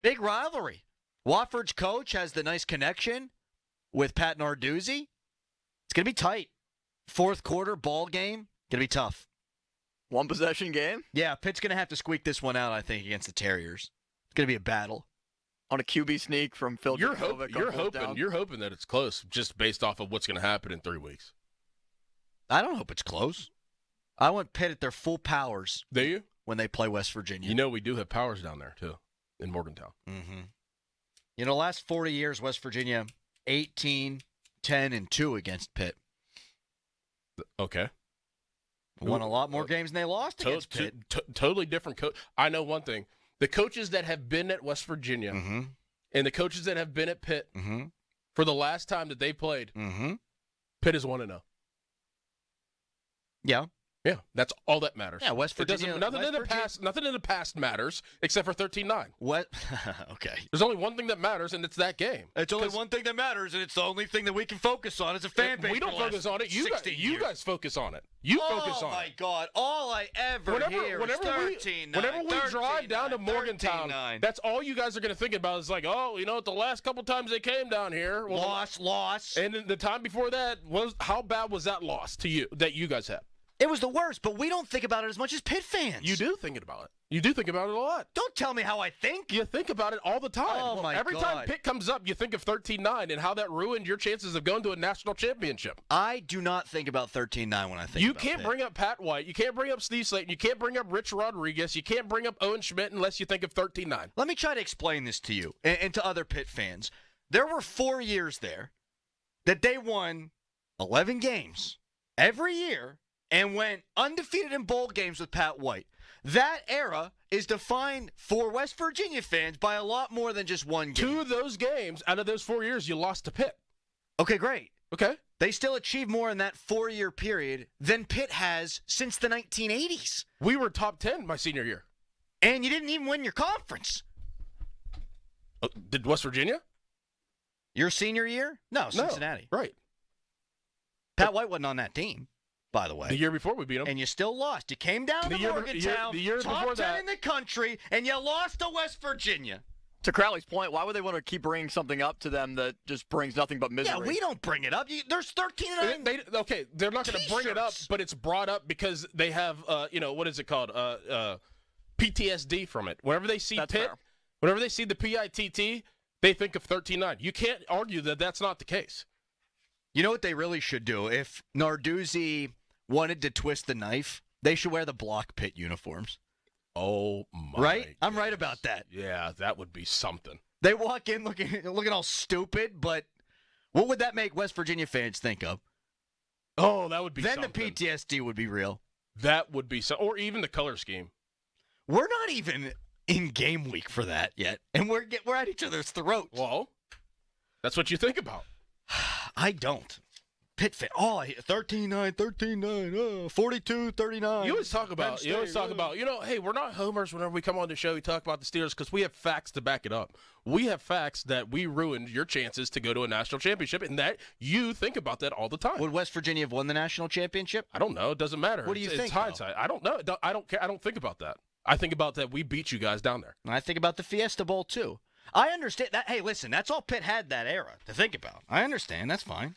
Big rivalry. Wofford's coach has the nice connection with Pat Narduzzi. It's going to be tight. Fourth quarter ball game, going to be tough. One possession game? Yeah, Pitt's going to have to squeak this one out, I think, against the Terriers. It's going to be a battle. On a QB sneak from Phil You're Jurkovec. You're hoping that it's close just based off of what's going to happen in 3 weeks. I don't hope it's close. I want Pitt at their full powers. Do you? When they play West Virginia. You know we do have powers down there, too, in Morgantown. Mm-hmm. You know, last 40 years, West Virginia, 18, 10, and 2 against Pitt. Okay. Won a lot more games than they lost against Pitt. Totally different coach. I know one thing. The coaches that have been at West Virginia and the coaches that have been at Pitt for the last time that they played, Pitt is 1-0. Yeah. Yeah, that's all that matters. Yeah, West Virginia. Nothing in the past matters except for 13-9. What? Okay. There's only one thing that matters, and it's that game. It's only one thing that matters, and it's the only thing that we can focus on as a fan base. We don't focus on it. You guys focus on it. You focus on it. Oh, my God. All I ever hear is 13-9. Whenever we drive down to Morgantown, that's all you guys are going to think about is like, oh, you know, the last couple times they came down here. Loss. And then the time before that, how bad was that loss to you that you guys had? It was the worst, but we don't think about it as much as Pitt fans. You do think about it. You do think about it a lot. Don't tell me how I think. You think about it all the time. Oh, my God. Every time Pitt comes up, you think of 13-9 and how that ruined your chances of going to a national championship. I do not think about 13-9 when I think You about can't Pitt. bring up Pat White. You can't bring up Steve Slayton. You can't bring up Rich Rodriguez. You can't bring up Owen Schmidt unless you think of 13-9. Let me try to explain this to you and to other Pitt fans. There were 4 years there that they won 11 games every year and went undefeated in bowl games with Pat White. That era is defined for West Virginia fans by a lot more than just one game. 2 of those games out of those 4 years, you lost to Pitt. Okay, great. Okay. They still achieved more in that 4-year period than Pitt has since the 1980s. We were top 10 my senior year. And you didn't even win your conference. Did West Virginia? Your senior year? No, Cincinnati. No, right. Pat White wasn't on that team, by the way. The year before we beat them. And you still lost. You came down to Morgantown, the year top before 10 that. in the country, and you lost to West Virginia. To Crowley's point, why would they want to keep bringing something up to them that just brings nothing but misery? Yeah, we don't bring it up. There's 13-9. Okay, they're not going to bring it up, but it's brought up because they have, what is it called? PTSD from it. Whenever they see That's Pitt, fair. whenever they see the PITT, they think of 13-9. You can't argue that that's not the case. You know what they really should do? If Narduzzi wanted to twist the knife, they should wear the block Pitt uniforms. Oh, my Right? goodness. I'm right about that. Yeah, that would be something. They walk in looking all stupid, but what would that make West Virginia fans think of? Oh, that would be then something. the PTSD would be real. That would be so, or even the color scheme. We're not even in game week for that yet, and we're at each other's throats. Well, that's what you think about. I don't. Pitt fan. Oh, 13-9, 13-9, 42-39. You always talk about, hey, we're not homers whenever we come on the show. We talk about the Steelers because we have facts to back it up. We have facts that we ruined your chances to go to a national championship, and that you think about that all the time. Would West Virginia have won the national championship? I don't know. It doesn't matter. What do you think, It's hindsight. I don't know. I don't care. I don't think about that. I think about that we beat you guys down there. I think about the Fiesta Bowl, too. I understand that. Hey, listen, that's all Pitt had that era to think about. I understand. That's fine.